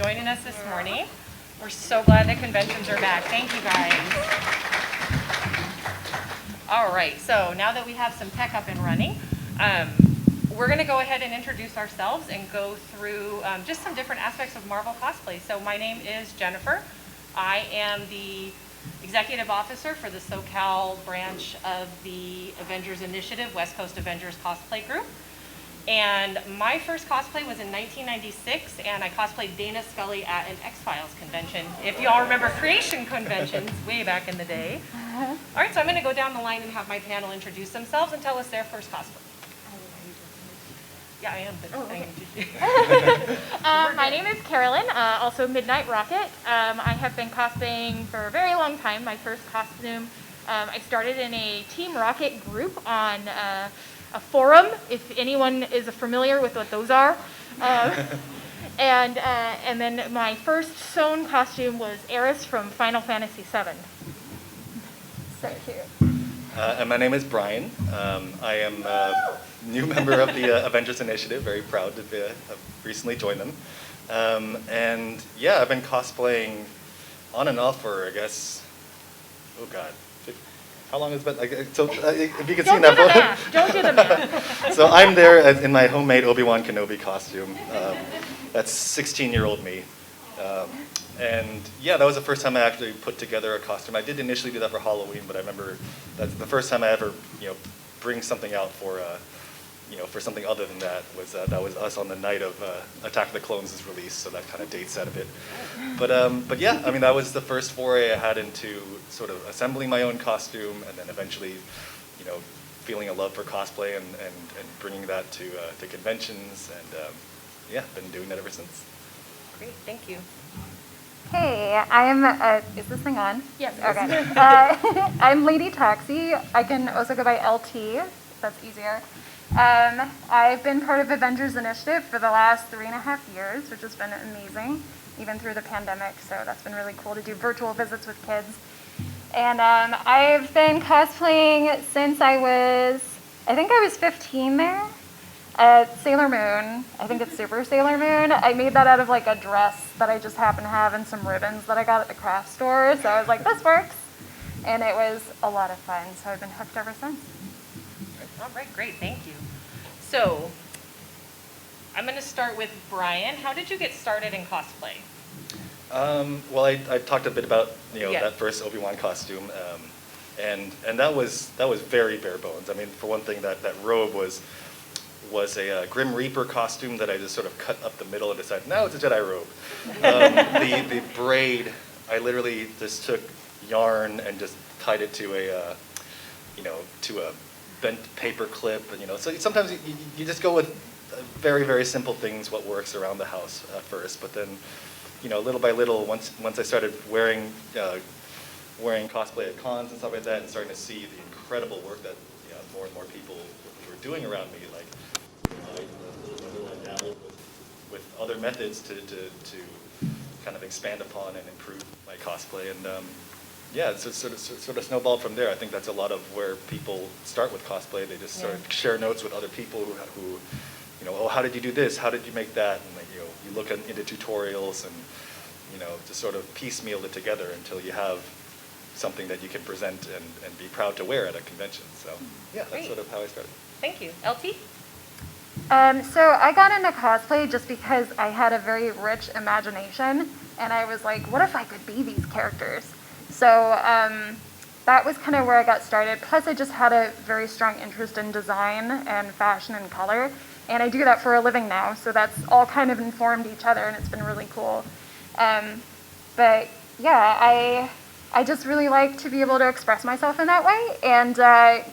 joining us this morning. We're so glad that conventions are back. Thank you guys. All right, so now that we have some tech up and running, we're going to go ahead and introduce ourselves and go through just some different aspects of Marvel Cosplay. So my name is Jennifer. I am the Executive Officer for the SoCal branch of the Avengers Initiative, West Coast Avengers Cosplay Group. And my first cosplay was in 1996, and I cosplayed Dana Scully at an X-Files convention. If y'all remember creation conventions way back in the day. All right, so I'm going to go down the line and have my panel introduce themselves and tell us their first cosplay. Yeah, I am. But my name is Carolyn, also Midnight Rocket. I have been cosplaying for a very long time. My first costume, I started in a Team Rocket group on a forum, if anyone is familiar with what those are. And then my first sewn costume was Eris from Final Fantasy VII. So cute. And my name is Brian. I am a new member of the Avengers Initiative, very proud to have recently joined them. And yeah, I've been cosplaying on and off for, I guess, oh God, how long has it been? If you can see in that photo. Don't do the math. So I'm there in my homemade Obi-Wan Kenobi costume. That's 16-year-old me. And yeah, that was the first time I actually put together a costume. I did initially do that for Halloween, but I remember that's the first time I ever, bring something out for, for something other than that was us on the night of Attack of the Clones' release. So that kind of dates that a bit. But yeah, I mean that was the first foray I had into sort of assembling my own costume, and then eventually, feeling a love for cosplay and bringing that to conventions, and yeah, been doing that ever since. Great, thank you. Hey, I'm, is this thing on? Yes. Okay. I'm Lady Taxi. I can also go by LT, that's easier. I've been part of Avengers Initiative for the last 3.5 years, which has been amazing, even through the pandemic, so that's been really cool to do virtual visits with kids. And I've been cosplaying since I think I was 15 there. Sailor Moon, I think it's Super Sailor Moon. I made that out of like a dress that I just happened to have and some ribbons that I got at the craft store. So I was like, this works. And it was a lot of fun. So I've been hooked ever since. All right, great, thank you. So I'm going to start with Brian. How did you get started in cosplay? Well, I talked a bit about Yeah. that first Obi-Wan costume, and that was very bare bones. I mean, for one thing, that robe was a Grim Reaper costume that I just sort of cut up the middle and decided, no, it's a Jedi robe. The braid, I literally just took yarn and just tied it to a bent paper clip, and so sometimes you just go with very, very simple things, what works around the house at first, but then, little by little, once I started wearing cosplay at cons and stuff like that, and starting to see the incredible work that more and more people were doing around me, like I dabbled with other methods to kind of expand upon and improve my cosplay, and yeah, it's sort of snowballed from there. I think that's a lot of where people start with cosplay. They just sort of share notes with other people who oh, how did you do this? How did you make that? And like, you look into tutorials and just sort of piecemeal it together until you have something that you can present and be proud to wear at a convention. So yeah, that's Great. sort of how I started. Thank you. LT? So I got into cosplay just because I had a very rich imagination, and I was like, what if I could be these characters? So that was kind of where I got started. Plus, I just had a very strong interest in design and fashion and color, and I do that for a living now, so that's all kind of informed each other, and it's been really cool. But yeah, I just really like to be able to express myself in that way, and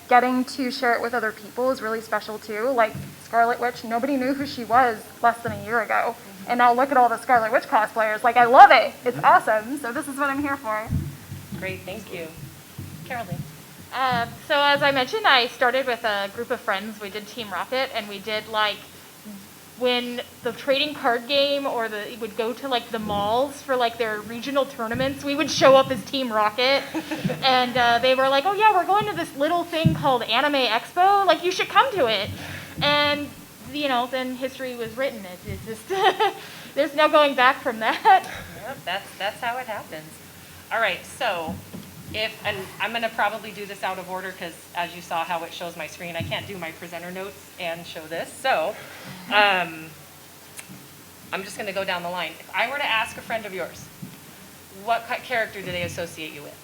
getting to share it with other people is really special too. Like Scarlet Witch, nobody knew who she was less than a year ago, and now look at all the Scarlet Witch cosplayers. Like, I love it. It's awesome. So this is what I'm here for. Great, thank you. Caroline? So as I mentioned, I started with a group of friends. We did Team Rocket, and we did when the trading card game or would go to the malls for their regional tournaments, we would show up as Team Rocket, and they were like, oh yeah, we're going to this little thing called Anime Expo, you should come to it. And then history was written. It's just, there's no going back from that. Yep, that's how it happens. All right, so and I'm going to probably do this out of order because as you saw how it shows my screen, I can't do my presenter notes and show this. So I'm just going to go down the line. If I were to ask a friend of yours, what character do they associate you with?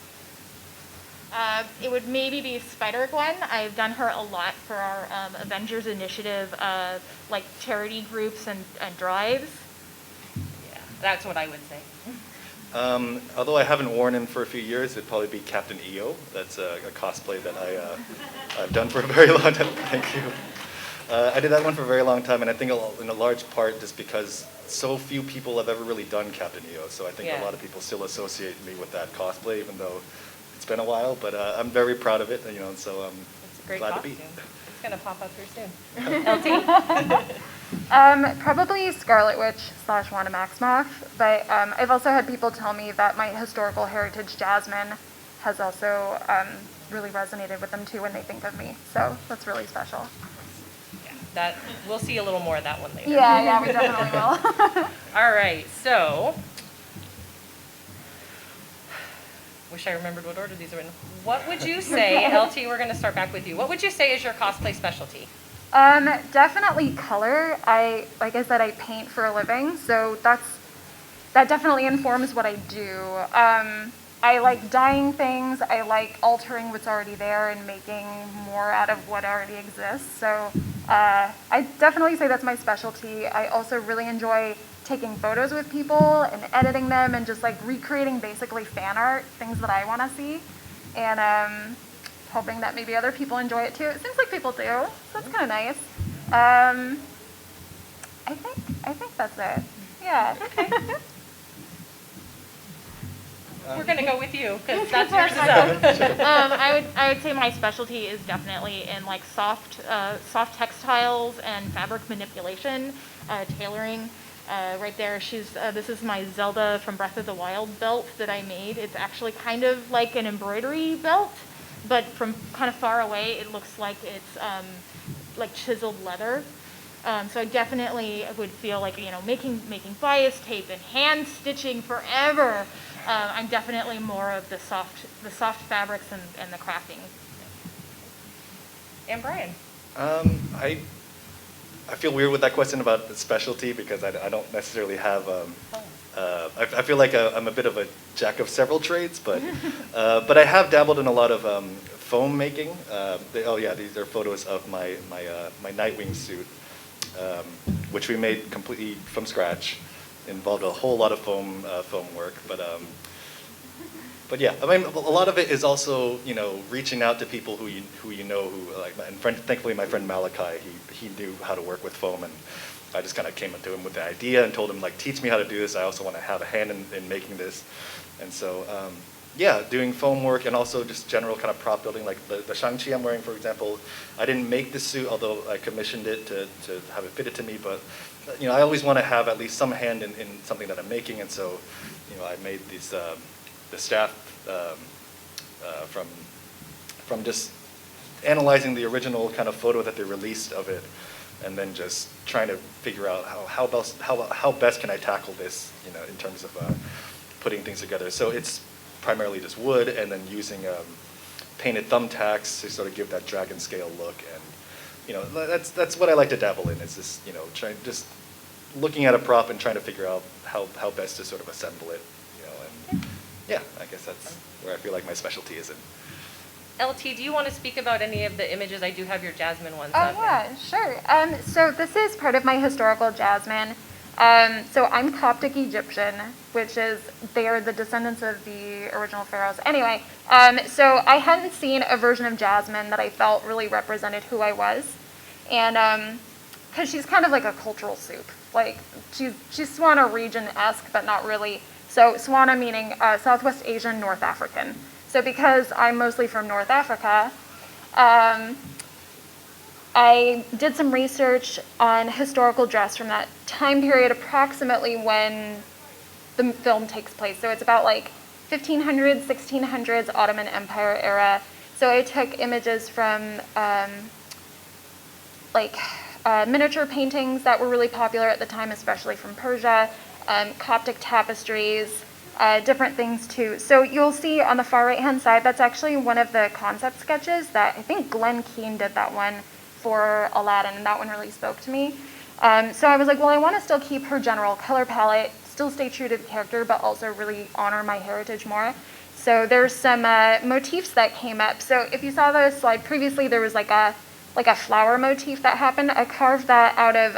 It would maybe be Spider-Gwen. I've done her a lot for our Avengers Initiative, like charity groups and drives. Yeah, that's what I would say. Although I haven't worn him for a few years, it'd probably be Captain EO. That's a cosplay that I've done for a very long time. Thank you. I did that one for a very long time, and I think in a large part just because so few people have ever really done Captain EO. So I think Yeah. a lot of people still associate me with that cosplay, even though it's been a while. But I'm very proud of it, so I'm It's a great glad costume. to be. It's going to pop up here soon. LT? Probably Scarlet Witch / Wanda Maximoff, but I've also had people tell me that my historical heritage Jasmine has also really resonated with them too when they think of me. So that's really special. Yeah, we'll see a little more of that one later. Yeah, we definitely will. All right, so wish I remembered what order these are in. What would you say, LT, we're going to start back with you. What would you say is your cosplay specialty? Definitely color. Like I said, I paint for a living, so that definitely informs what I do. I like dyeing things. I like altering what's already there and making more out of what already exists. So I definitely say that's my specialty. I also really enjoy taking photos with people and editing them and just like recreating basically fan art, things that I want to see, and hoping that maybe other people enjoy it too. It seems like people do, so that's kind of nice. I think that's it. Yeah. We're going to go with you because that's yours is up. I would say my specialty is definitely in like soft textiles and fabric manipulation, tailoring. Right there, this is my Zelda from Breath of the Wild belt that I made. It's actually kind of like an embroidery belt, but from kind of far away, it looks like it's like chiseled leather. So I definitely would feel like, making bias tape and hand stitching forever. I'm definitely more of the soft fabrics and the crafting. And Brian? I feel weird with that question about the specialty because I don't necessarily have. I feel like I'm a bit of a jack of several trades, but I have dabbled in a lot of foam making. These are photos of my Nightwing suit, which we made completely from scratch. Involved a whole lot of foam work, but yeah, I mean, a lot of it is also, reaching out to people who thankfully my friend Malachi, he knew how to work with foam, and I just kind of came to him with the idea and told him, like, teach me how to do this. I also want to have a hand in making this, and so doing foam work and also just general kind of prop building, like the Shang-Chi I'm wearing, for example. I didn't make this suit, although I commissioned it to have it fitted to me, but I always want to have at least some hand in something that I'm making, and so I made these. The staff from just analyzing the original kind of photo that they released of it, and then just trying to figure out how best can I tackle this, in terms of putting things together. So it's primarily just wood, and then using painted thumbtacks to sort of give that dragon scale look, and that's what I like to dabble in. Is just just looking at a prop and trying to figure out how best to sort of assemble it. Yeah, I guess that's where I feel like my specialty is in. LT, do you want to speak about any of the images? I do have your Jasmine ones Oh up. yeah, sure. So this is part of my historical Jasmine. So I'm Coptic Egyptian, which is they are the descendants of the original pharaohs. Anyway, so I hadn't seen a version of Jasmine that I felt really represented who I was, and because she's kind of like a cultural soup. Like she's Swana region-esque, but not really. So Swana meaning Southwest Asian, North African. So because I'm mostly from North Africa, I did some research on historical dress from that time period, approximately when the film takes place. So it's about like 1500s, 1600s, Ottoman Empire era. So I took images from miniature paintings that were really popular at the time, especially from Persia, Coptic tapestries, different things too. So you'll see on the far right-hand side, that's actually one of the concept sketches that I think Glenn Keane did that one for Aladdin, and that one really spoke to me. So I was like, well, I want to still keep her general color palette, still stay true to the character, but also really honor my heritage more. So there's some motifs that came up. So if you saw the slide previously, there was like a flower motif that happened. I carved that out of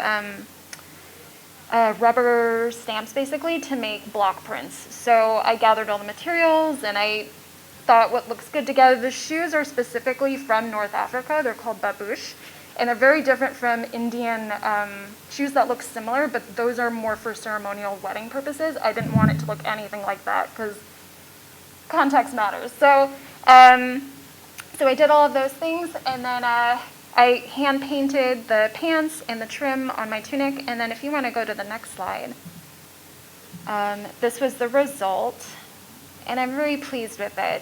rubber stamps, basically, to make block prints. So I gathered all the materials, and I thought what looks good together. The shoes are specifically from North Africa. They're called babouche, and they're very different from Indian shoes that look similar, but those are more for ceremonial wedding purposes. I didn't want it to look anything like that, because context matters. So, so I did all of those things, and then I hand painted the pants and the trim on my tunic. And then if you want to go to the next slide, this was the result, and I'm very pleased with it.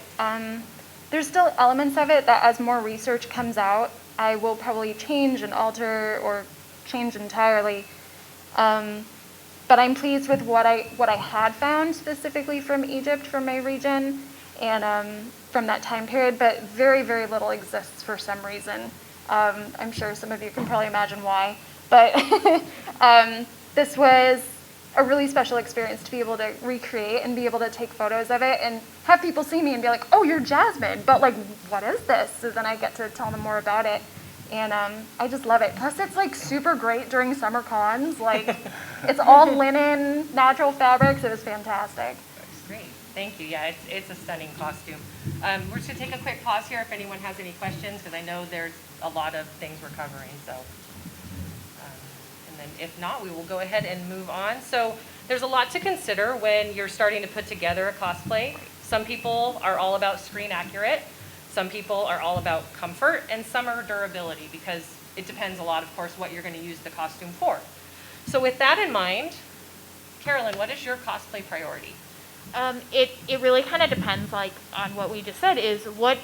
There's still elements of it that as more research comes out, I will probably change and alter or change entirely. But I'm pleased with what I had found specifically from Egypt, from my region, and from that time period, but very, very little exists for some reason. I'm sure some of you can probably imagine why, but this was a really special experience to be able to recreate and be able to take photos of it and have people see me and be like, oh, you're Jasmine, but like, what is this? So then I get to tell them more about it. And I just love it. Plus, it's like super great during summer cons. Like, it's all linen, natural fabrics. It was fantastic. Great, thank you. Yeah, it's a stunning costume. We're just gonna take a quick pause here if anyone has any questions, because I know there's a lot of things we're covering. So, and then if not, we will go ahead and move on. So there's a lot to consider when you're starting to put together a cosplay. Some people are all about screen accurate. Some people are all about comfort, and some are durability, because it depends a lot, of course, what you're going to use the costume for. So with that in mind, Carolyn, what is your cosplay priority? It really kind of depends, like, on what we just said, is what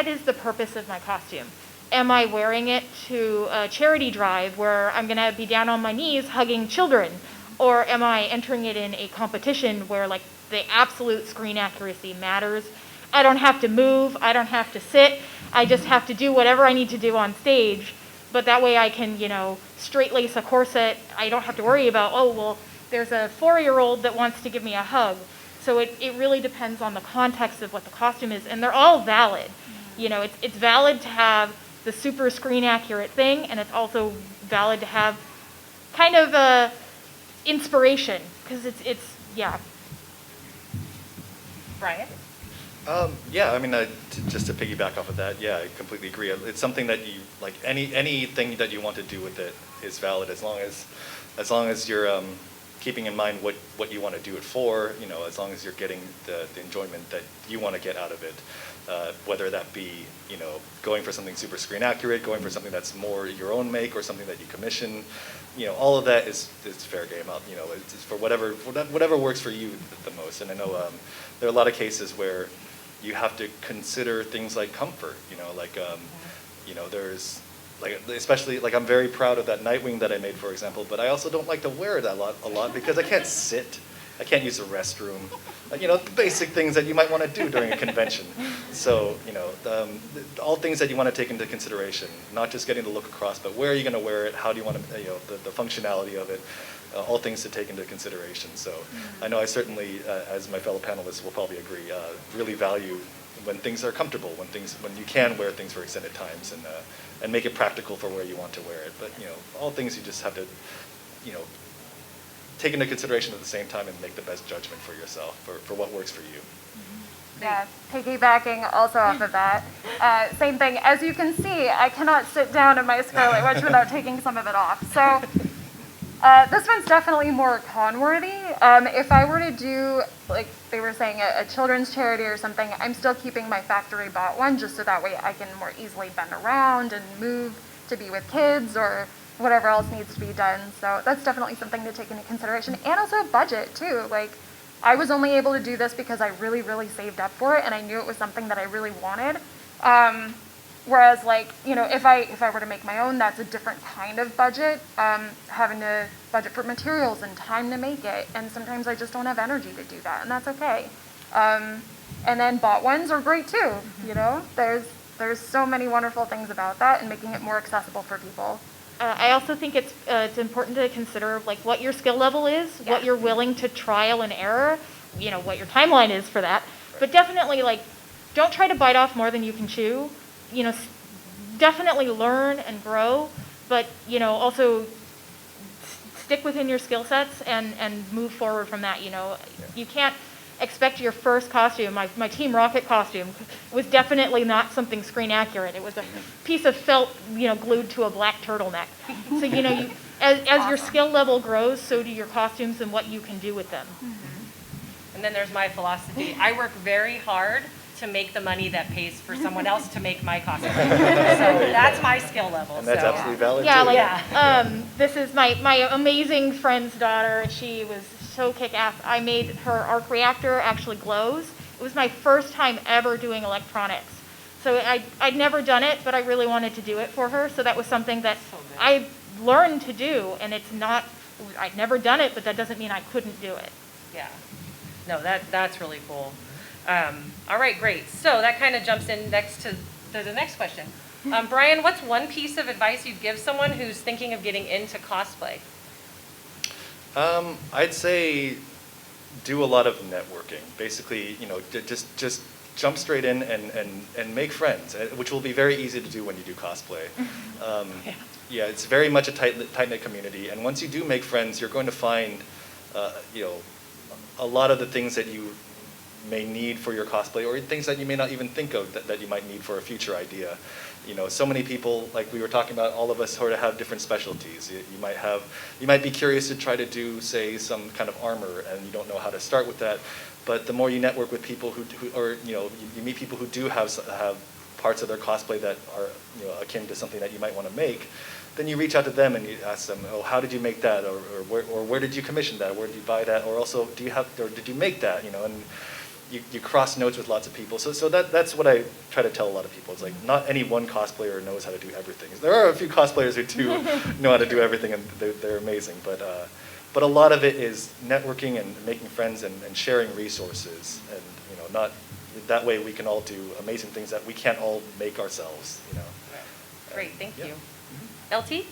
is the purpose of my costume? Am I wearing it to a charity drive where I'm going to be down on my knees hugging children? Or am I entering it in a competition where, like, the absolute screen accuracy matters? I don't have to move, I don't have to sit, I just have to do whatever I need to do on stage, but that way I can, straight lace a corset. I don't have to worry about, oh, well, there's a 4-year-old that wants to give me a hug. So it really depends on the context of what the costume is, and they're all valid. It's valid to have the super screen accurate thing, and it's also valid to have kind of a inspiration, because it's Brian? Yeah, I mean, just to piggyback off of that, yeah, I completely agree. It's something that you, like, anything that you want to do with it is valid, as long as you're keeping in mind what you want to do it for, as long as you're getting the enjoyment that you want to get out of it, whether that be, going for something super screen accurate, going for something that's more your own make, or something that you commission, all of that is fair game. It's for whatever works for you the most. And I know there are a lot of cases where you have to consider things like comfort, there's, like, especially, like, I'm very proud of that Nightwing that I made, for example, but I also don't like to wear it a lot because I can't sit, I can't use the restroom, the basic things that you might want to do during a convention. So, all things that you want to take into consideration, not just getting the look across, but where are you going to wear it, how do you want to, the functionality of it, all things to take into consideration. So I know I certainly, as my fellow panelists will probably agree, really value when things are comfortable, when you can wear things for extended times, and make it practical for where you want to wear it. But all things you just have to, take into consideration at the same time and make the best judgment for yourself, for what works for you. Yeah, piggybacking also off of that. Same thing. As you can see, I cannot sit down in my Scarlet Witch without taking some of it off. So this one's definitely more con-worthy. If I were to do, like they were saying, a children's charity or something, I'm still keeping my factory bought one, just so that way I can more easily bend around and move to be with kids or whatever else needs to be done. So that's definitely something to take into consideration. And also budget too. Like, I was only able to do this because I really, really saved up for it, and I knew it was something that I really wanted. Whereas like, you know, if I were to make my own, that's a different kind of budget, having to budget for materials and time to make it. And sometimes I just don't have energy to do that, and that's okay. And then bought ones are great too, you know? There's so many wonderful things about that and making it more accessible for people. I also think it's important to consider like what your skill level is, what you're willing to trial and error, you know, what your timeline is for that. But definitely like, don't try to bite off more than you can chew. You know, definitely learn and grow, but you know, also stick within your skill sets and move forward from that. You know, you can't expect your first costume. My Team Rocket costume was definitely not something screen accurate. It was a piece of felt, you know, glued to a black turtleneck. So you know, as your skill level grows, so do your costumes and what you can do with them. And then there's my philosophy. I work very hard to make the money that pays for someone else to make my costume. So that's my skill level. And that's so. absolutely valid Yeah, too. like this is my amazing friend's daughter. She was so kick-ass. I made her arc reactor actually glows. It was my first time ever doing electronics. So I'd never done it, but I really wanted to do it for her. So that was something that I learned to do, and it's not, I'd never done it, but that doesn't mean I couldn't do it. Yeah. No, that's really cool. All right, great. So that kind of jumps in next to the next question. Brian, what's one piece of advice you'd give someone who's thinking of getting into cosplay? I'd say do a lot of networking. Basically, you know, just jump straight in and make friends, which will be very easy to do when you do cosplay. Yeah, it's very much a tight-knit community, and once you do make friends, you're going to find, you know, a lot of the things that you may need for your cosplay, or things that you may not even think of that you might need for a future idea. You know, so many people, like we were talking about, all of us sort of have different specialties. You might be curious to try to do, say, some kind of armor, and you don't know how to start with that. But the more you network with people who or you know, you meet people who do have parts of their cosplay that are, you know, akin to something that you might want to make, then you reach out to them and you ask them, oh, how did you make that, or where did you commission that, where did you buy that, or also did you make that, you know, and you cross notes with lots of people. So that's what I try to tell a lot of people. It's like not any one cosplayer knows how to do everything. There are a few cosplayers who do know how to do everything, and they're amazing. But a lot of it is networking and making friends and sharing resources, and you know, not that way we can all do amazing things that we can't all make ourselves. You know. Great, thank Yeah. you. LT?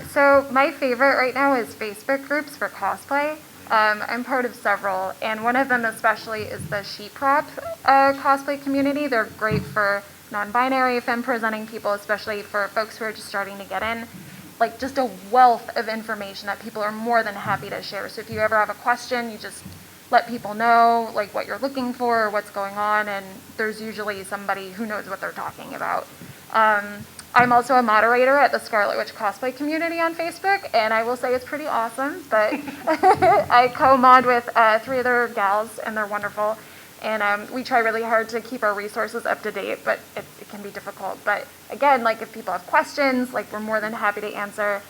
So my favorite right now is Facebook groups for cosplay. I'm part of several, and one of them especially is the Sheeprop cosplay community. They're great for non-binary, femme-presenting people, especially for folks who are just starting to get in. Like, just a wealth of information that people are more than happy to share. So if you ever have a question, you just let people know, like, what you're looking for or what's going on, and there's usually somebody who knows what they're talking about. I'm also a moderator at the Scarlet Witch cosplay community on Facebook, and I will say it's pretty awesome, but I co-mod with 3 other gals, and they're wonderful, and we try really hard to keep our resources up to date, but it can be difficult. But again, like, if people have questions, like, we're more than happy to answer.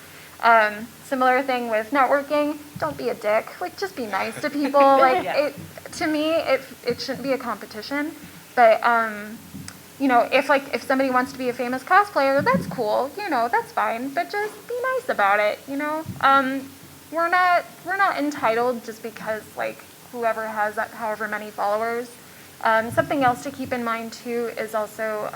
Similar thing with networking, don't be a dick, like, just be nice to people. Like, Yeah. to me, it shouldn't be a competition, but you know, if somebody wants to be a famous cosplayer, that's cool, you know, that's fine, but just be nice about it, you know. We're not entitled just because, like, whoever has however many followers. Something else to keep in mind too is also,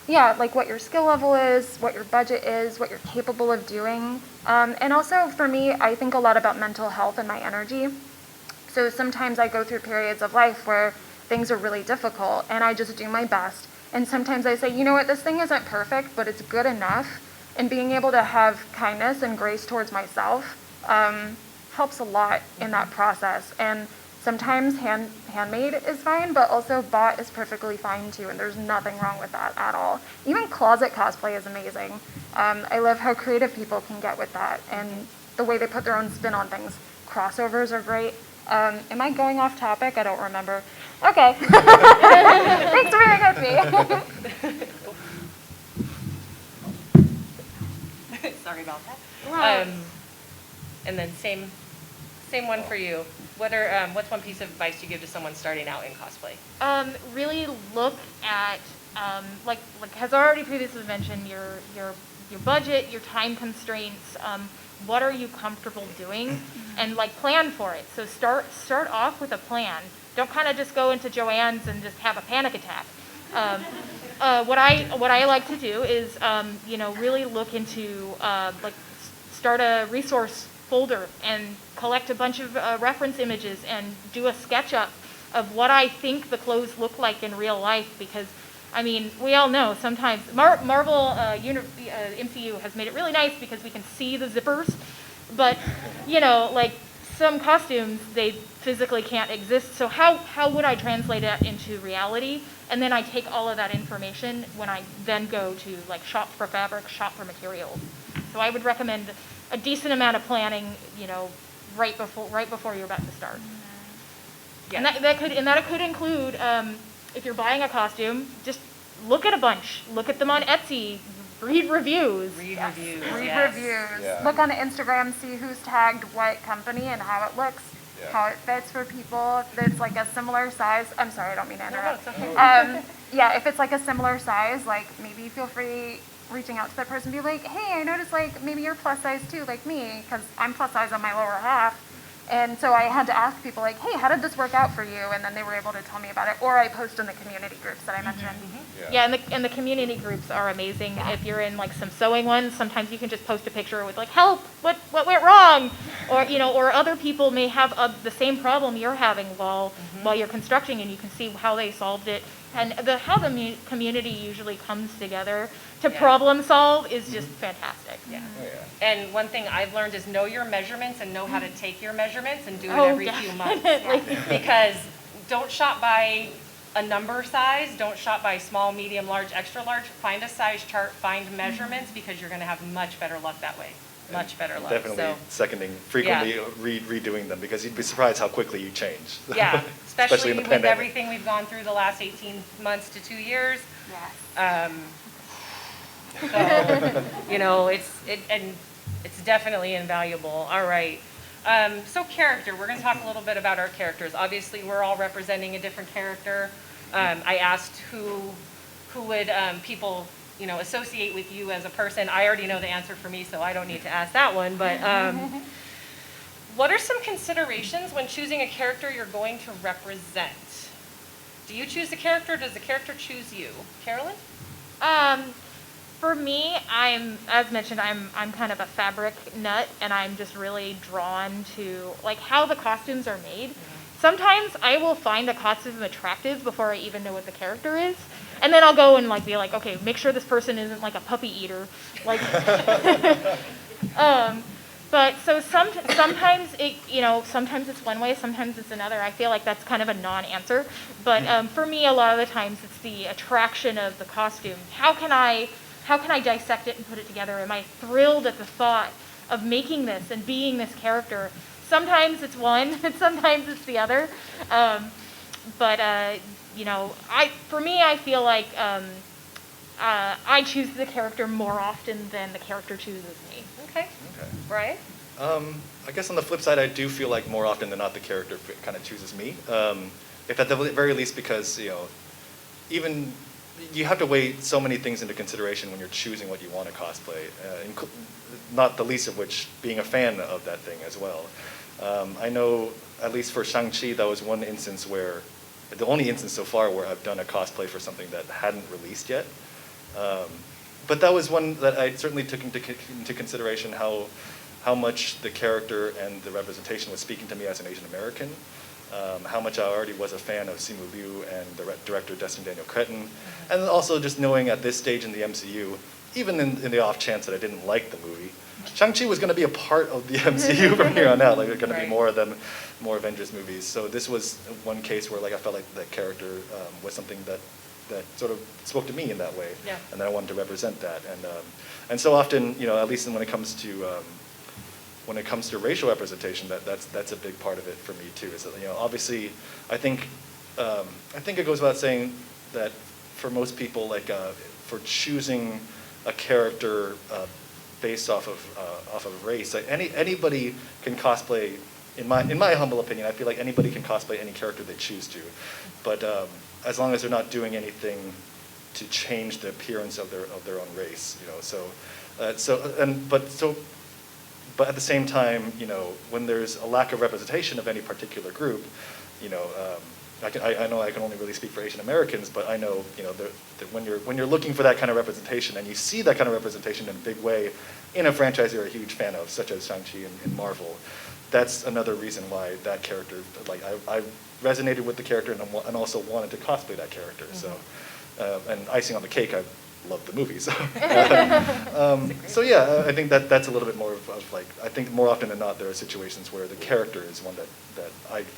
like, what your skill level is, what your budget is, what you're capable of doing, and also for me, I think a lot about mental health and my energy. So sometimes I go through periods of life where things are really difficult, and I just do my best. And sometimes I say, you know what, this thing isn't perfect, but it's good enough. And being able to have kindness and grace towards myself helps a lot in that process. And sometimes handmade is fine, but also bought is perfectly fine too, and there's nothing wrong with that at all. Even closet cosplay is amazing. I love how creative people can get with that, and the way they put their own spin on things. Crossovers are great. Am I going off topic? I don't remember. Okay. Thanks for being with me. Sorry about that. And then same one for you. What's one piece of advice you give to someone starting out in cosplay? Really look at like has already previously mentioned, your budget, your time constraints, what are you comfortable doing, and like plan for it. So start off with a plan. Don't kind of just go into Joann's and just have a panic attack. What I like to do is really look into like start a resource folder and collect a bunch of reference images and do a SketchUp of what I think the clothes look like in real life, because I mean, we all know sometimes Marvel MCU has made it really nice because we can see the zippers, but like some costumes, they physically can't exist. So how would I translate that into reality? And then I take all of that information when I then go to like shop for fabric, shop for materials. So I would recommend a decent amount of planning, right before you're about to start. Yeah. And that could include, if you're buying a costume, just look at a bunch. Look at them on Etsy. Read reviews. Read Yes. reviews. Read yes. reviews. Yeah. Look on Instagram, see who's tagged what company and how it looks, Yeah. how it fits for people. If it's like a similar size, I'm sorry, I don't mean to No, no, interrupt. it's okay. Yeah, if it's like a similar size, like maybe feel free reaching out to that person, be like, hey, I noticed like maybe you're plus size too, like me, because I'm plus size on my lower half. And so I had to ask people like, hey, how did this work out for you? And then they were able to tell me about it. Or I post in the community groups that I mentioned. Yeah, and the community groups are amazing. If you're in like some sewing ones, sometimes you can just post a picture with like, help, what went wrong? Or other people may have the same problem you're having while you're constructing, and you can see how they solved it. And how the community usually comes together to problem solve is just fantastic. Yeah. Oh, yeah. And one thing I've learned is know your measurements and know how to take your measurements and do it Oh, every few months. definitely. Because don't shop by a number size, don't shop by small, medium, large, extra large. Find a size chart, find measurements, because you're going to have much better luck that way. Much better luck. Definitely So, seconding, frequently redoing them, because you'd be surprised how quickly you change. yeah, especially in the with pandemic. everything we've gone through the last 18 months to 2 years. Yes. So, it's definitely invaluable. All right. So character, we're going to talk a little bit about our characters. Obviously, we're all representing a different character. I asked who would people, associate with you as a person. I already know the answer for me, so I don't need to ask that one. But what are some considerations when choosing a character you're going to represent? Do you choose the character, or does the character choose you? Carolyn? For me, as mentioned, I'm kind of a fabric nut, and I'm just really drawn to like how the costumes are made. Sometimes I will find a costume attractive before I even know what the character is, and then I'll go and like be like, okay, make sure this person isn't like a puppy eater, like. But so sometimes sometimes it's one way, sometimes it's another. I feel like that's kind of a non-answer. But for me, a lot of the times it's the attraction of the costume. How can I dissect it and put it together? Am I thrilled at the thought of making this and being this character? Sometimes it's one, and sometimes it's the other. For me, I feel like I choose the character more often than the character chooses me. Okay. Brian? I guess on the flip side, I do feel like more often than not the character kind of chooses me. If at the very least, because even you have to weigh so many things into consideration when you're choosing what you want to cosplay. Not the least of which being a fan of that thing as well. I know at least for Shang-Chi, that was one instance where the only instance so far where I've done a cosplay for something that hadn't released yet. But that was one that I certainly took into consideration how much the character and the representation was speaking to me as an Asian American, how much I already was a fan of Simu Liu and the director Destin Daniel Cretton, and also just knowing at this stage in the MCU, even in the off chance that I didn't like the movie, Shang-Chi was going to be a part of the MCU from here on out. Like, there are going to be more of them, more Avengers movies. So this was one case where like I felt like that character was something that sort of spoke to me in that way, and then I wanted to represent that. And so often, at least when it comes to racial representation, that's a big part of it for me too. Is that obviously, I think it goes without saying that for most people, like for choosing a character based off of race, like anybody can cosplay. In my humble opinion, I feel like anybody can cosplay any character they choose to, but as long as they're not doing anything to change the appearance of their own race, you know. But at the same time, you know, when there's a lack of representation of any particular group, you know, I know I can only really speak for Asian Americans, but I know, you know, that when you're looking for that kind of representation and you see that kind of representation in a big way in a franchise you're a huge fan of, such as Shang-Chi in Marvel, that's another reason why that character, like I resonated with the character and also wanted to cosplay that character. Mm-hmm. So, and icing on the cake, I love the movie. So, so yeah, I think that's a little bit more of like, I think more often than not there are situations where the character is one that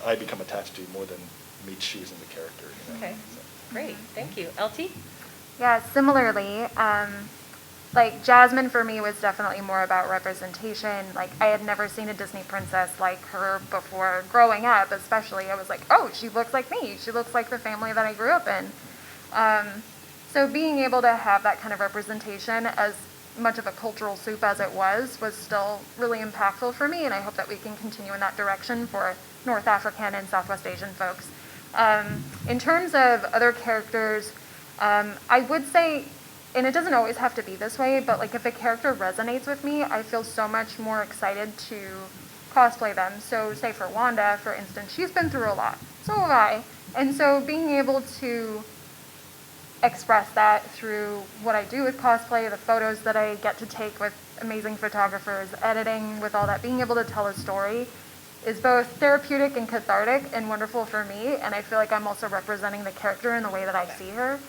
I become attached to more than me choosing the character. You know? Okay, So. great, thank you. LT? Yeah, similarly, like Jasmine for me was definitely more about representation. Like I had never seen a Disney princess like her before growing up, especially. I was like, oh, she looks like me. She looks like the family that I grew up in. So being able to have that kind of representation, as much of a cultural soup as it was still really impactful for me, and I hope that we can continue in that direction for North African and Southwest Asian folks. In terms of other characters, I would say, and it doesn't always have to be this way, but like if a character resonates with me, I feel so much more excited to cosplay them. So say for Wanda, for instance, she's been through a lot. So have I. And so being able to express that through what I do with cosplay, the photos that I get to take with amazing photographers, editing, with all that, being able to tell a story is both therapeutic and cathartic and wonderful for me, and I feel like I'm also representing the character in the way that I see her.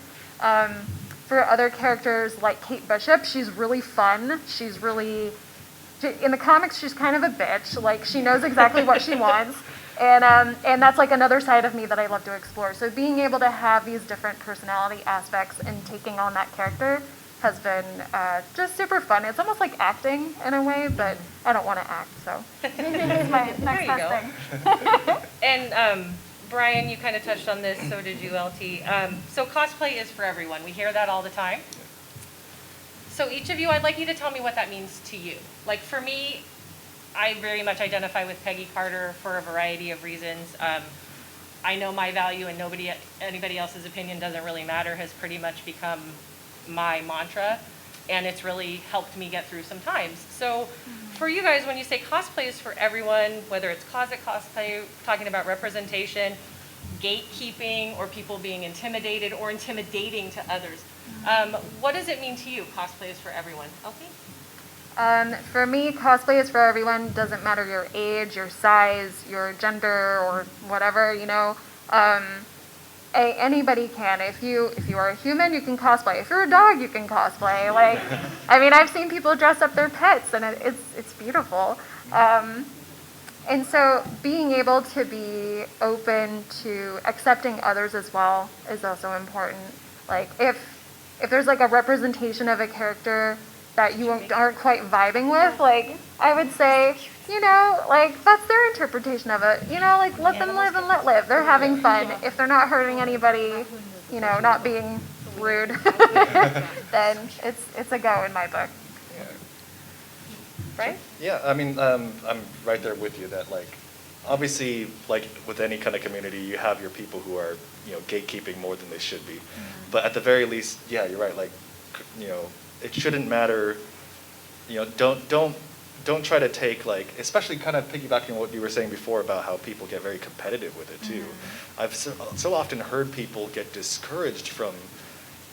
For other characters like Kate Bishop, she's really fun. She's really, in the comics, she's kind of a bitch. Like, she knows exactly what she wants. And that's like another side of me that I love to explore. So being able to have these different personality aspects and taking on that character has been just super fun. It's almost like acting in a way, but I don't want to act, so it's my next best thing. And Brian, you kind of touched on this, so did you, LT. So cosplay is for everyone. We hear that all the time. So each of you, I'd like you to tell me what that means to you. Like for me, I very much identify with Peggy Carter for a variety of reasons. I know my value and anybody else's opinion doesn't really matter has pretty much become my mantra, and it's really helped me get through some times. So for you guys, when you say cosplay is for everyone, whether it's closet cosplay, talking about representation, gatekeeping, or people being intimidated or intimidating to others, what does it mean to you, cosplay is for everyone? LP? For me, cosplay is for everyone. Doesn't matter your age, your size, your gender, or whatever, you know. Anybody can. If you are a human, you can cosplay. If you're a dog, you can cosplay. Like, I mean, I've seen people dress up their pets, and it's beautiful. And so being able to be open to accepting others as well is also important. Like, if there's like a representation of a character that you aren't quite vibing with, like, I would say, you know, like, that's their interpretation of it. You know, like, let them live and let live. They're having fun. If they're not hurting anybody, you know, not being rude, then it's a go in my book. Yeah. Right? Yeah, I mean, I'm right there with you that, like, obviously, like, with any kind of community, you have your people who are, you know, gatekeeping more than they should be. Mm-hmm. But at the very least, yeah, you're right, like, you know, it shouldn't matter, you know, don't try to take, like, especially kind of piggybacking on what you were saying before about how people get very competitive with it too. Mm-hmm. I've so often heard people get discouraged from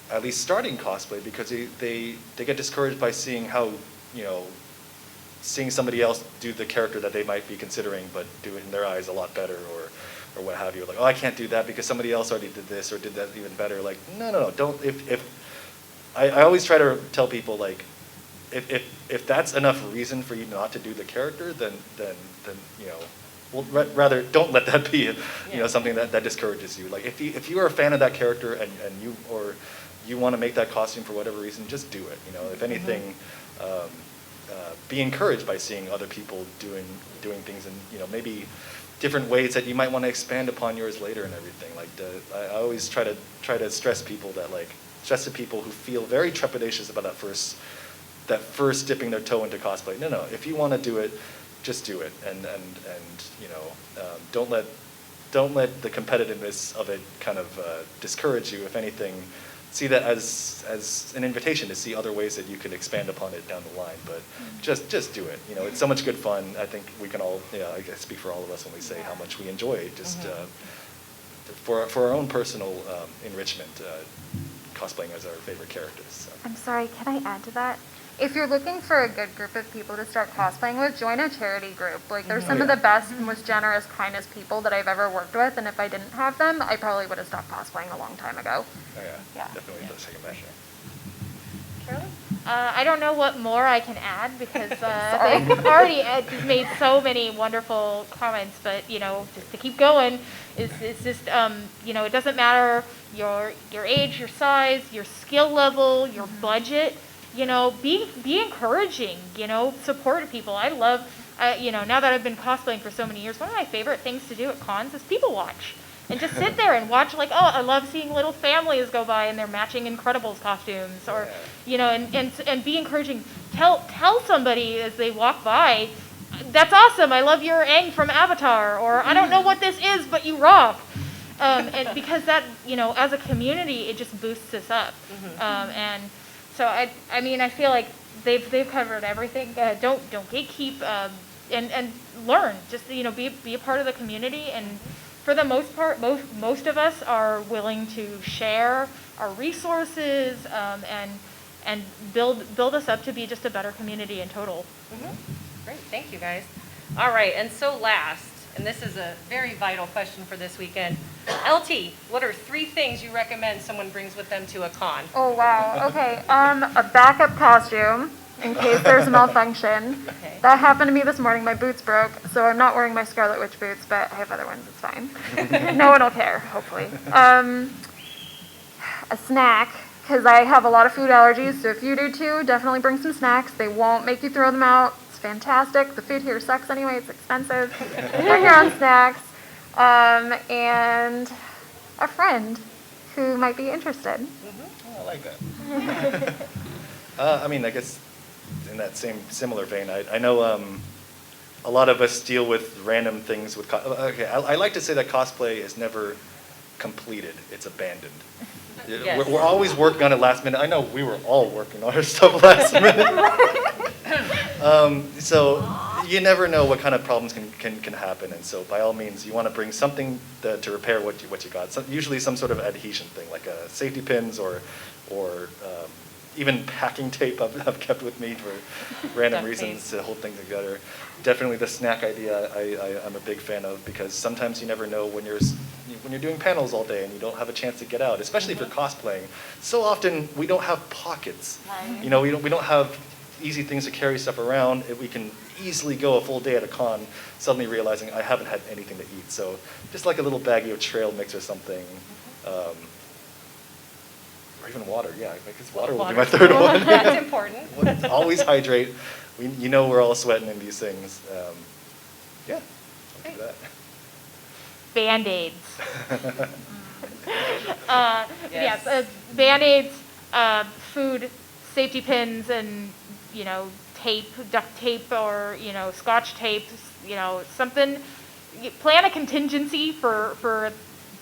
at least starting cosplay because they get discouraged by seeing how, you know, seeing somebody else do the character that they might be considering but do it in their eyes a lot better or what have you. Like, oh, I can't do that because somebody else already did this or did that even better. Like, no, don't, I always try to tell people, like, if that's enough reason for you not to do the character, then you know, well, rather don't let that be, you know, something that discourages you. Like, if you are a fan of that character and you want to make that costume for whatever reason, just do it. You know, if anything, be encouraged by seeing other people doing things in, you know, maybe different ways that you might want to expand upon yours later and everything. Like, I always try to stress to people who feel very trepidatious about that first dipping their toe into cosplay. No, if you want to do it, just do it, and you know, don't let the competitiveness of it kind of discourage you. If anything, see that as an invitation to see other ways that you can expand upon it down the line. But just do it. You know, it's so much good fun. I think we can all, I guess speak for all of us when we say how much we enjoy just for our own personal enrichment, cosplaying as our favorite characters. So. I'm sorry, can I add to that? If you're looking for a good group of people to start cosplaying with, join a charity group. Like, there's some of the best, most generous, kindest people that I've ever worked with, and if I didn't have them, I probably would have stopped cosplaying a long time ago. Oh yeah, definitely does take a measure. Carolyn? I don't know what more I can add because they've already made so many wonderful comments, but, you know, just to keep going, it's just, you know, it doesn't matter your age, your size, your skill level, your budget. You know, be encouraging, you know, support people. I love, you know, now that I've been cosplaying for so many years, one of my favorite things to do at cons is people watch. And just sit there and watch, like, oh, I love seeing little families go by and they're matching Incredibles costumes. Or, you know, and be encouraging. Tell somebody as they walk by, that's awesome, I love your Aang from Avatar. Or, I don't know what this is, but you rock. And because that, you know, as a community, it just boosts us up. And so I mean, I feel like they've covered everything. Don't gatekeep, and learn. Just, you know, be a part of the community. And for the most part, most of us are willing to share our resources, and build us up to be just a better community in total. Great, thank you guys. All right, and so last, and this is a very vital question for this weekend. LT, what are 3 things you recommend someone brings with them to a con? Oh, wow. Okay. A backup costume in case there's a malfunction. Okay. That happened to me this morning. My boots broke, so I'm not wearing my Scarlet Witch boots, but I have other ones. It's fine. No one will care, hopefully. A snack, because I have a lot of food allergies, so if you do too, definitely bring some snacks. They won't make you throw them out. It's fantastic. The food here sucks anyway. It's expensive. Bring your own snacks. And a friend who might be interested. Oh, I like that. I mean, I guess in that similar vein, I know a lot of us deal with random things with I like to say that cosplay is never completed, it's abandoned. Yes. We're always working on it last minute. I know we were all working on our stuff last minute. So you never know what kind of problems can happen, and so by all means, you want to bring something to repair what you got. Usually some sort of adhesion thing, like safety pins or even packing tape I've kept with me for random reasons to hold things together. Definitely the snack idea I'm a big fan of, because sometimes you never know when you're doing panels all day and you don't have a chance to get out, especially if you're cosplaying. So often we don't have pockets. You know, we don't have easy things to carry stuff around. We can easily go a full day at a con, suddenly realizing I haven't had anything to eat. So just like a little baggie of trail mix or something. Or even water, yeah. I guess water will be my third one. That's important. Always hydrate. You know we're all sweating in these things. Yeah, I'll do that. Band-Aids. Yes. Yeah, Band-Aids, food, safety pins, and, you know, tape, duct tape, or, you know, Scotch tape, you know, something. Plan a contingency for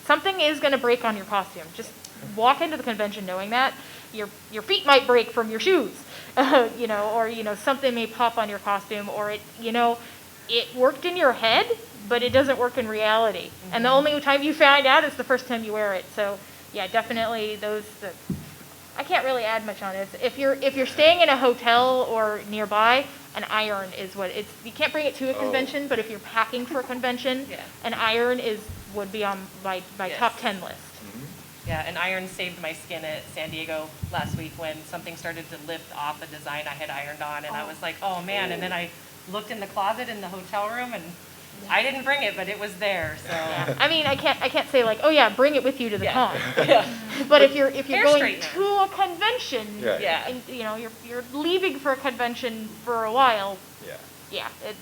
something is going to break on your costume. Just walk into the convention knowing that. Your feet might break from your shoes, you know, or, you know, something may pop on your costume, or it worked in your head, but it doesn't work in reality. And the only time you find out is the first time you wear it. So yeah, definitely I can't really add much on it. If you're staying in a hotel or nearby, an iron is what it's. You can't bring it to a convention, but if you're packing for a convention, an iron would be on my top 10 list. Yeah, an iron saved my skin at San Diego last week when something started to lift off a design I had ironed on, and I was like, oh man, and then I looked in the closet in the hotel room, and I didn't bring it, but it was there, so. Yeah. I mean, I can't say like, oh yeah, bring it with you to the con. Yeah. But if you're Hair going straightener. to a convention, Yeah. and you know, you're leaving for a convention for a while, yeah, it's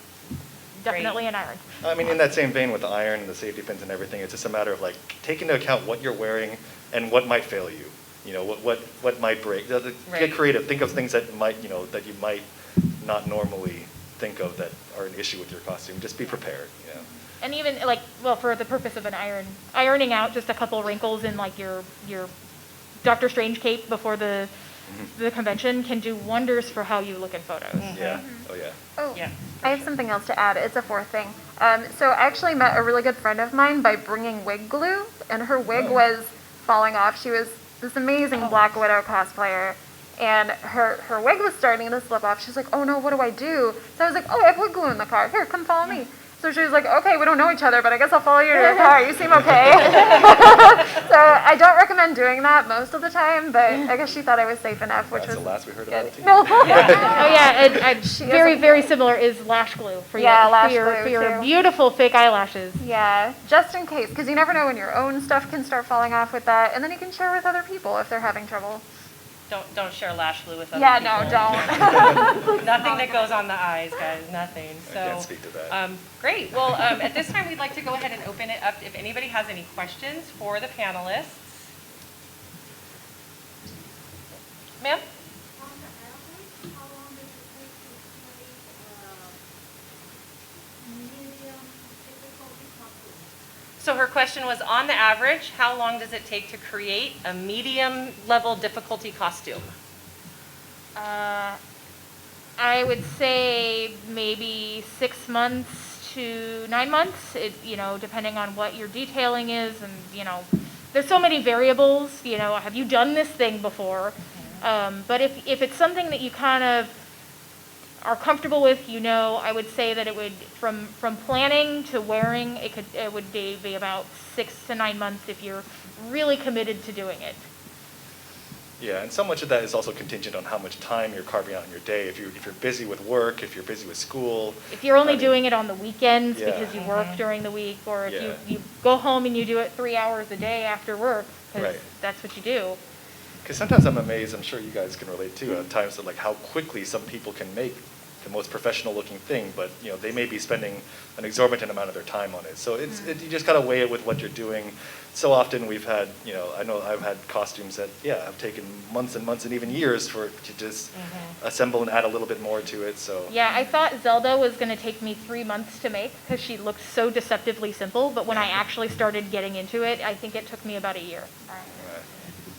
definitely an iron. I mean, in that same vein with the iron and the safety pins and everything, it's just a matter of like taking into account what you're wearing and what might fail you. You know, what might break. Get creative. Think of things that might, you know, that you might not normally think of that are an issue with your costume. Just be prepared. You know. And even like, well, for the purpose of an ironing out just a couple wrinkles in like your Dr. Strange cape before the convention can do wonders for how you look in photos. Yeah. Oh yeah. Oh, Yeah, I have something else to add. It's a fourth thing. So I actually met a really good friend of mine by bringing wig glue, and her wig was falling off. She was this amazing Black Widow cosplayer, and her wig was starting to slip off. She's like, oh no, what do I do? So I was like, oh, I have wig glue in the car. Here, come follow me. So she was like, okay, we don't know each other, but I guess I'll follow you to your car. You seem okay. So I don't recommend doing that most of the time, but I guess she thought I was safe enough, which That's was the last we heard good. about it. No. Oh yeah, and She very is a- very similar is lash glue for Yeah, your lash for your, glue, for your too. beautiful fake eyelashes. Yeah, just in case, because you never know when your own stuff can start falling off with that, and then you can share with other people if they're having trouble. Don't share lash glue with other Yeah, people. no, don't. Nothing that goes on the eyes, guys, nothing. I So, can't speak to that. Great. Well, at this time, we'd like to go ahead and open it up if anybody has any questions for the panelists. Ma'am? On the average, how long does it take to create medium difficulty costume? So her question was, on the average, how long does it take to create a medium level difficulty costume? I would say maybe 6 months to 9 months. It, depending on what your detailing is, and there's so many variables. Have you done this thing before? But if it's something that you kind of are comfortable with, I would say that it would from planning to wearing it would be about 6 to 9 months if you're really committed to doing it. Yeah, and so much of that is also contingent on how much time you're carving out in your day. If you're busy with work, if you're busy with school. If you're only I mean, doing it on the weekends Yeah. because you work during the week, or if Yeah. you go home and you do it 3 hours a day after work, because Right. that's what you do. Because sometimes I'm amazed, I'm sure you guys can relate too, at times of like how quickly some people can make the most professional looking thing, but they may be spending an exorbitant amount of their time on it. So you just gotta weigh it with what you're doing. So often we've had, I know I've had costumes that, have taken months and months and even years to just assemble and add a little bit more to it, so. Yeah, I thought Zelda was going to take me 3 months to make because she looked so deceptively simple, but when I actually started getting into it, I think it took me about a year Right.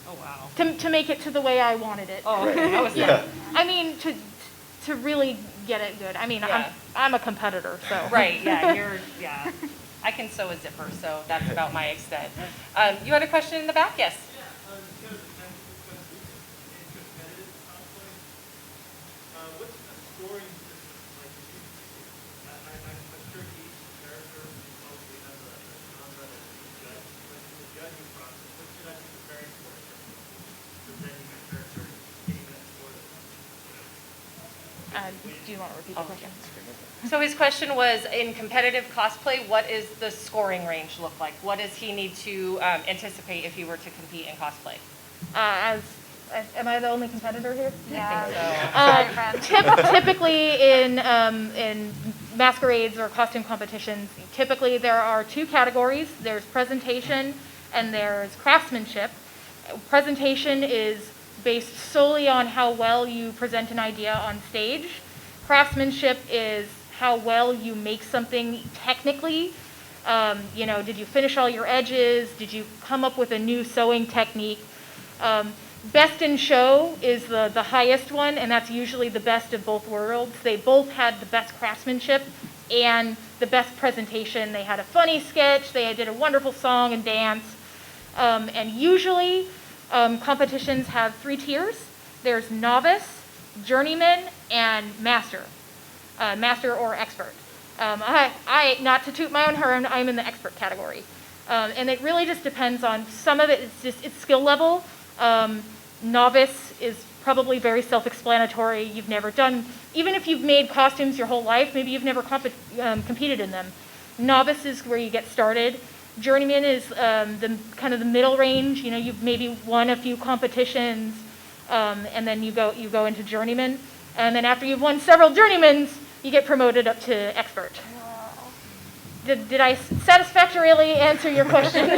Oh, wow. to make it to the way I wanted it. Oh, Right. that was Yeah. I mean, to really get it good. I mean, Yeah. I'm a competitor, so. Right, yeah. I can sew a zipper, so that's about my extent. You had a question in the back? Yes. Because of time discussed recently in competitive cosplay, what's the scoring system like? I'm sure each character probably has a genre that you judge, but in the judging process, what should I be preparing for in terms of presenting my character and getting that score Do you want to repeat the question? So his question was, in competitive cosplay, what is the scoring range look like? What does he need to anticipate if he were to compete in cosplay? Am I the only competitor here? Yeah. Typically in masquerades or costume competitions, typically there are 2 categories. There's presentation and there's craftsmanship. Presentation is based solely on how well you present an idea on stage. Craftsmanship is how well you make something technically. Did you finish all your edges? Did you come up with a new sewing technique? Best in show is the highest one, and that's usually the best of both worlds. They both had the best craftsmanship and the best presentation. They had a funny sketch, they did a wonderful song and dance, and usually competitions have 3 tiers. There's novice, journeyman, and master or expert. I not to toot my own horn, I'm in the expert category. And it really just depends on, some of it, it's skill level. Novice is probably very self-explanatory. You've never done, even if you've made costumes your whole life, maybe you've never competed in them. Novice is where you get started. Journeyman is the kind of the middle range. You've maybe won a few competitions, and then you go into journeyman. And then after you've won several journeymans, you get promoted up to expert. Did I satisfactorily answer your question?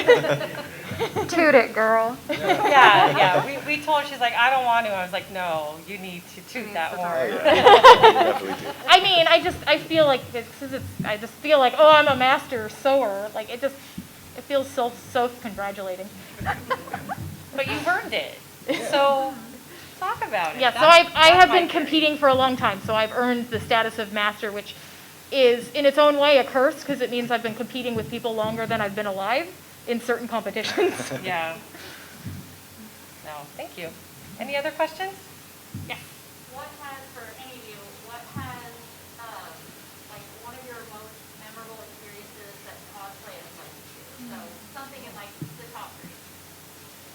Toot it, girl. Yeah. We told her, she's like, I don't want to. I was like, no, you need to toot that Oh, horn. yeah. Definitely do. I mean, I feel like I just feel like, oh, I'm a master sewer. Like it feels so self-congratulating. But you've earned it. So talk about it. Yeah, so That's I have my been theory. competing for a long time, so I've earned the status of master, which is in its own way a curse because it means I've been competing with people longer than I've been alive in certain competitions. Yeah. No, thank you. Any other questions? Yes. What has, for any of you, what has, like, one of your most memorable experiences that cosplay has led you to? So, something in, like, the top three.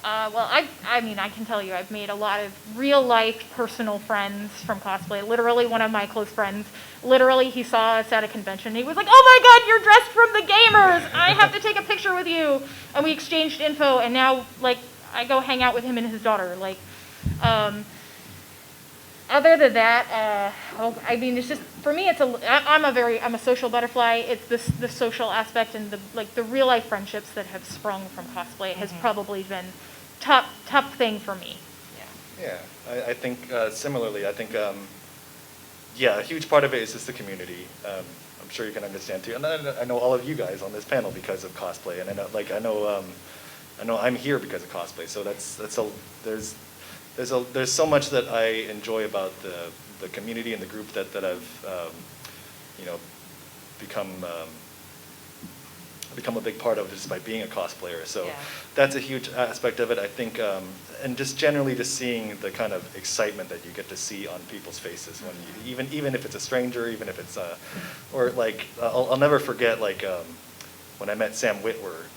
Well, I mean, I can tell you, I've made a lot of real life personal friends from cosplay. Literally, one of my close friends, literally, he saw us at a convention. He was like, "Oh my God, you're dressed from the gamers! I have to take a picture with you." And we exchanged info, and now, like, I go hang out with him and his daughter. Like, other than that, I mean, it's just for me. I'm a social butterfly. It's the social aspect and the real life friendships that have sprung from cosplay has probably been top thing for me. Yeah, I think similarly. I think yeah, a huge part of it is just the community. I'm sure you can understand too, and I know all of you guys on this panel because of cosplay, and I know I'm here because of cosplay. So there's so much that I enjoy about the community and the group that I've you know become a big part of just by being a cosplayer. So Yeah. that's a huge aspect of it, I think, and just generally just seeing the kind of excitement that you get to see on people's faces when you, even if it's a stranger, even if it's or like I'll never forget like when I met Sam Witwer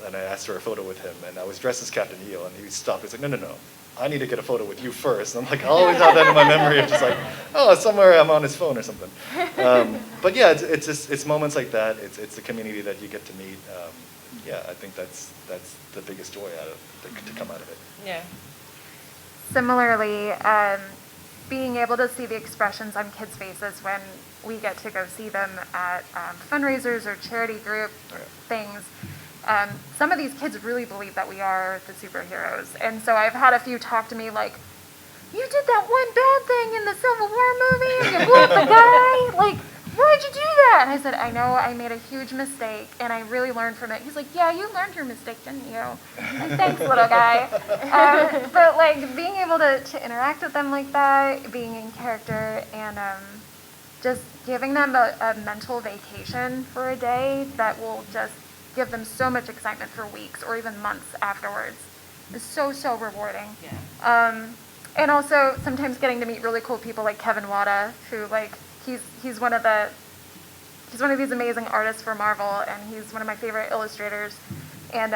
and I asked for a photo with him and I was dressed as Captain EO and he stopped. He's like, no. I need to get a photo with you first. And I'm like, I always have that in my memory of just like, oh, somewhere I'm on his phone or something. But yeah, it's moments like that. It's the community that you get to meet. Yeah, I think that's the biggest joy to come out of it. Yeah. Similarly, being able to see the expressions on kids' faces when we get to go see them at fundraisers or charity group things. Some of these kids really believe that we are the superheroes. And so I've had a few talk to me like, you did that one bad thing in the Civil War movie and you blew up the guy. Like, why'd you do that? And I said, I know I made a huge mistake and I really learned from it. He's like, yeah, you learned your mistake, didn't you? And thanks, little guy. But like being able to interact with them like that, being in character and just giving them a mental vacation for a day that will just give them so much excitement for weeks or even months afterwards is so rewarding. Yeah. And also sometimes getting to meet really cool people like Kevin Wada, who like he's one of these amazing artists for Marvel, and he's one of my favorite illustrators. And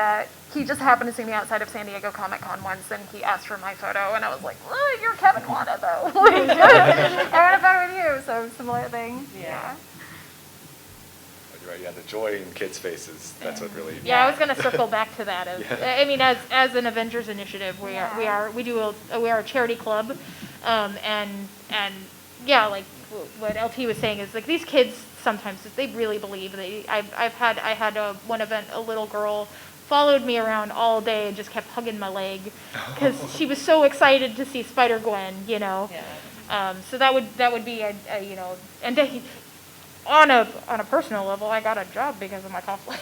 he just happened to see me outside of San Diego Comic-Con once, and he asked for my photo, and I was like, oh, you're Kevin Wada, though. I want a photo with you, so similar thing. Yeah. You're right, yeah, the joy in kids' faces, that's what really... Yeah, I was going to circle back to that. Yeah. I mean, as an Avengers Initiative, we are a charity club, and yeah, like what LT was saying is like these kids sometimes they really believe. I had one event, a little girl followed me around all day and just kept hugging my leg because she was so excited to see Spider-Gwen, you know. Yeah. So that would be a you know, and on a personal level, I got a job because of my cosplay.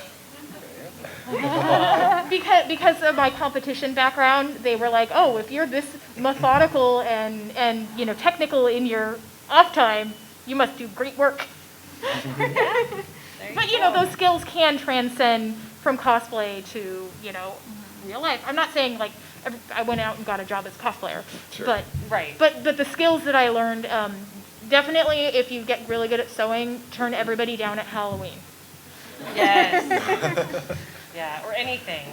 because of my competition background, they were like, "Oh, if you're this methodical and you know technical in your off time, you must do great work." But you know, those skills can transcend from cosplay to you know real life. I'm not saying like I went out and got a job as cosplayer, Sure. but Right. But the skills that I learned. Definitely, if you get really good at sewing, turn everybody down at Halloween. Yes. Yeah, or anything.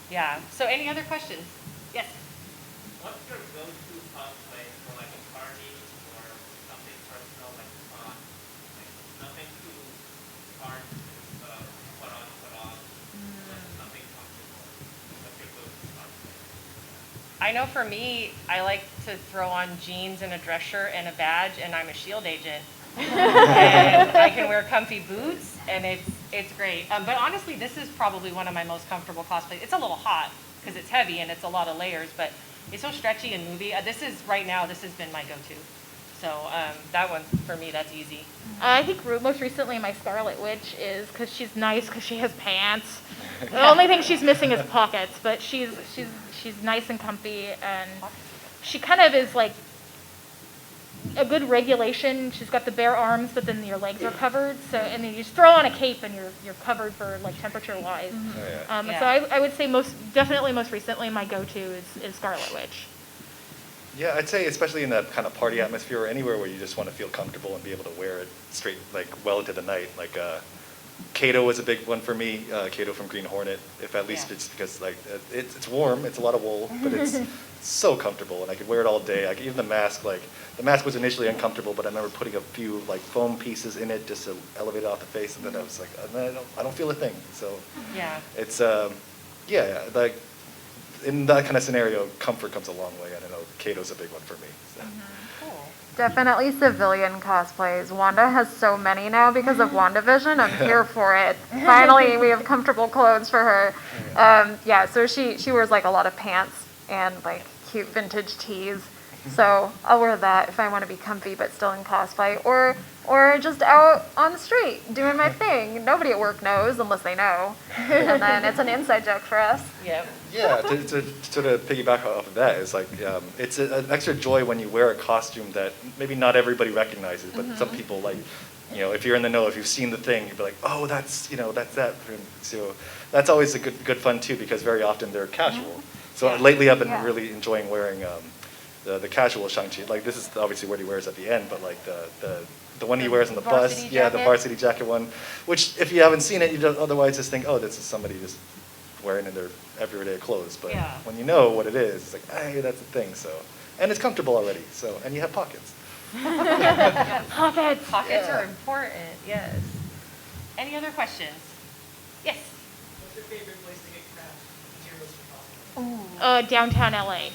Yeah. So any other questions? Yes. What's your go-to cosplay for like a party or something personal like a con? Like nothing too hard to put on, but something comfortable. What's your go-to cosplay? I know for me, I like to throw on jeans and a dress shirt and a badge, and I'm a SHIELD agent. And I can wear comfy boots, and it's great. But honestly, this is probably one of my most comfortable cosplays. It's a little hot because it's heavy and it's a lot of layers, but it's so stretchy and movie. This has been my go-to. So that one, for me, that's easy. I think most recently my Scarlet Witch is because she's nice because she has pants. The only thing she's missing is pockets, but she's nice and comfy, and she kind of is like a good regulation. She's got the bare arms, but then your legs are covered. So and then you just throw on a cape and you're covered for like temperature wise. Oh, yeah. So I would say most recently my go-to is Scarlet Witch. Yeah, I'd say especially in that kind of party atmosphere or anywhere where you just want to feel comfortable and be able to wear it straight, like well into the night. Like Kato was a big one for me. Kato from Green Hornet, if at least it's because like it's warm, it's a lot of wool, but it's so comfortable, and I could wear it all day. Even the mask, like the mask was initially uncomfortable, but I remember putting a few like foam pieces in it just to elevate it off the face, and then I was like, I don't feel a thing. So Yeah. it's like. In that kind of scenario, comfort comes a long way. I don't know, Kato's a big one for me. So. Cool. Definitely civilian cosplays. Wanda has so many now because of WandaVision. I'm here for it. Finally, we have comfortable clothes for her. So she wears like a lot of pants and like cute vintage tees. So I'll wear that if I want to be comfy but still in cosplay, or just out on the street doing my thing. Nobody at work knows unless they know, and then it's an inside joke for us. Yep. Yeah, to sort of piggyback off of that, it's like it's an extra joy when you wear a costume that maybe not everybody recognizes, but some people like, if you're in the know, if you've seen the thing, you'd be like, oh, that's that. So that's always a good fun too, because very often they're casual. So lately I've been really enjoying wearing the casual Shang-Chi. Like this is obviously what he wears at the end, but like the one he wears on the bus, varsity the jacket. varsity jacket one, which if you haven't seen it, you don't otherwise just think, oh, this is somebody just wearing in their everyday clothes. But Yeah. when you know what it is, it's like, hey, that's the thing. So, and it's comfortable already. So, and you have pockets. Pockets. Pockets are important, yes. Any other questions? Yes. What's your favorite place to get craft materials for cosplay? Downtown LA.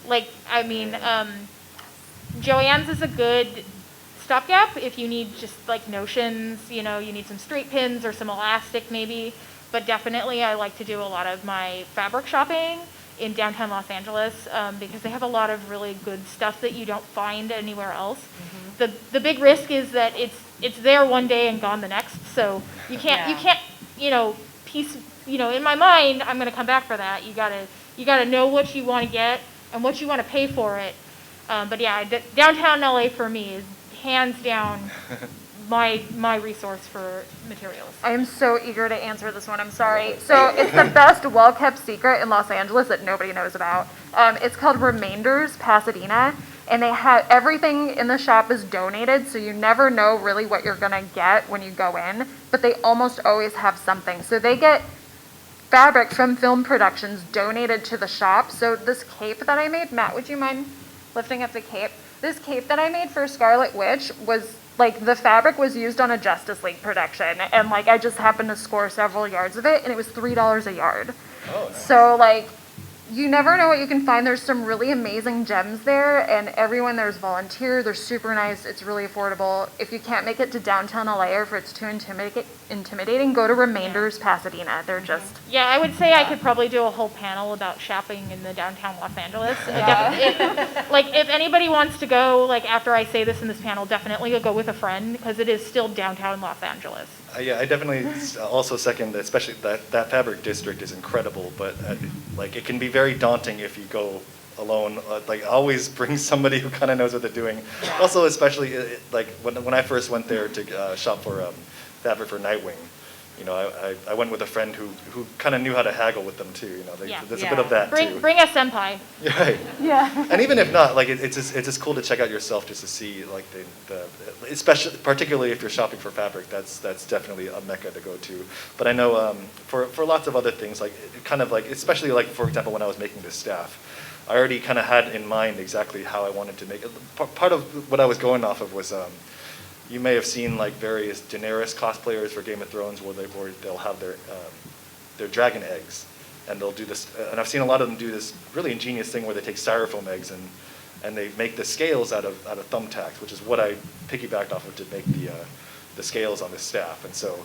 Like, I mean, Joann's is a good stopgap if you need just like notions, you need some straight pins or some elastic maybe. But definitely I like to do a lot of my fabric shopping in downtown Los Angeles because they have a lot of really good stuff that you don't find anywhere else. The big risk is that it's there one day and gone the next. So you can't in my mind I'm going to come back for that. You gotta know what you want to get and what you want to pay for it. But yeah, downtown LA for me is hands down my resource for materials. I am so eager to answer this one. I'm sorry. So it's the best well-kept secret in Los Angeles that nobody knows about. It's called Remainders Pasadena, and they have everything in the shop is donated, so you never know really what you're gonna get when you go in. But they almost always have something. So they get fabric from film productions donated to the shop. So this cape that I made, Matt, would you mind lifting up the cape? This cape that I made for Scarlet Witch was like the fabric was used on a Justice League production, and like I just happened to score several yards of it, and it was $3 a yard. Oh, nice. So like you never know what you can find. There's some really amazing gems there, and everyone there's volunteer. They're super nice. It's really affordable. If you can't make it to downtown LA or if it's too intimidating, go to Remainders Pasadena. They're just Yeah, I would say I could probably do a whole panel about shopping in the downtown Los Angeles. If anybody wants to go, like after I say this in this panel, definitely go with a friend because it is still downtown Los Angeles. Yeah, I definitely also second, especially that fabric district is incredible, but like it can be very daunting if you go alone. Like always bring somebody who kind of knows what they're doing. Also, especially like when I first went there to shop for fabric for Nightwing, I went with a friend who kind of knew how to haggle with them too. There's a bit of that too. Bring a senpai. Right. yeah. And even if not, like it's just cool to check out yourself just to see like the especially particularly if you're shopping for fabric, that's definitely a mecca to go to. But I know for lots of other things, like kind of like especially like for example when I was making this staff, I already kind of had in mind exactly how I wanted to make it. Part of what I was going off of was you may have seen like various Daenerys cosplayers for Game of Thrones where they'll have their dragon eggs. And they'll do this, and I've seen a lot of them do this really ingenious thing where they take styrofoam eggs and they make the scales out of thumbtacks, which is what I piggybacked off of to make the scales on this staff. And so,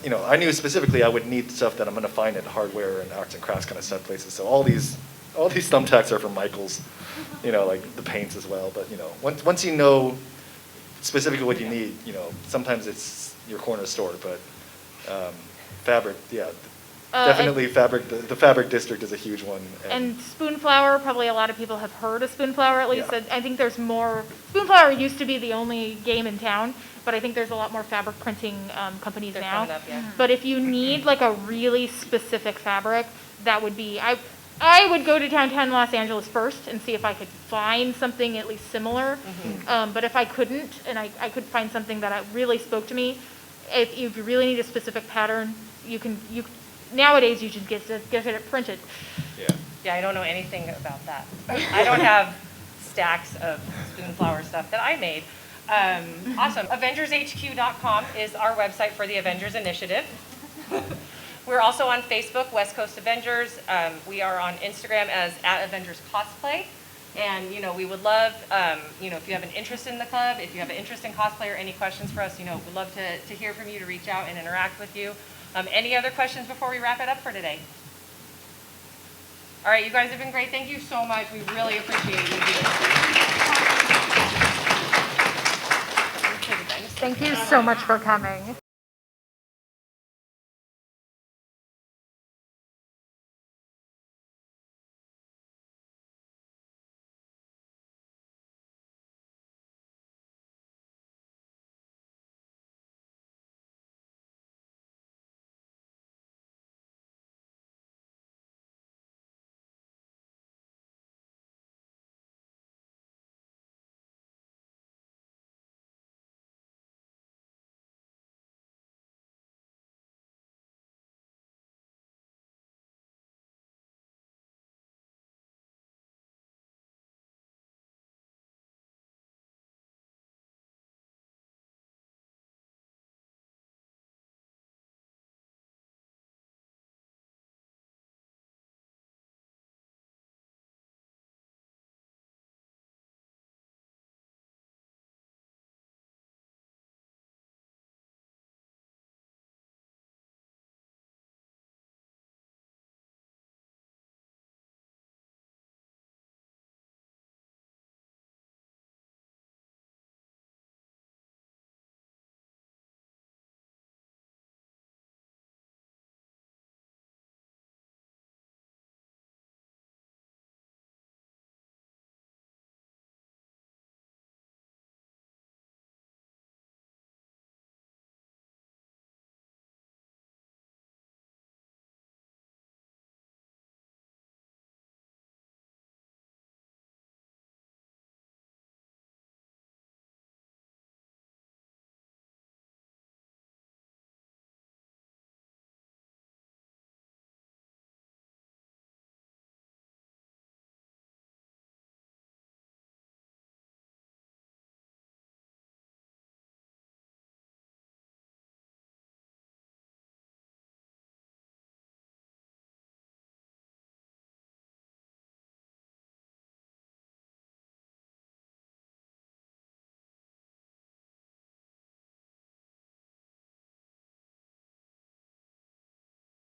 I knew specifically I would need stuff that I'm going to find at hardware and arts and crafts kind of stuff places. So all these all these thumbtacks are from Michaels, you know, like the paints as well. But, you know, once you know specifically what you need, you know, sometimes it's your corner store, but fabric, yeah, definitely fabric. The fabric district is a huge one. And Spoonflower, probably a lot of people have heard of Spoonflower at least. Yeah. I think there's more. Spoonflower used to be the only game in town, but I think there's a lot more fabric printing companies They're now. coming up, yeah. But if you need like a really specific fabric, that would be, I would go to downtown Los Angeles first and see if I could find something at least similar. But if I couldn't, and I could find something that really spoke to me, if you really need a specific pattern, nowadays you should get it printed. Yeah. Yeah, I don't know anything about that. I don't have stacks of Spoonflower stuff that I made. Awesome. AvengersHQ.com is our website for the Avengers Initiative. We're also on Facebook, West Coast Avengers. We are on Instagram as @Avengers Cosplay. And, you know, we would love, you know, if you have an interest in the club, if you have an interest in cosplay or any questions for us, you know, we'd love to hear from you, to reach out and interact with you. Any other questions before we wrap it up for today? All right, you guys have been great. Thank you so much. We really appreciate you. Thank you so much for coming.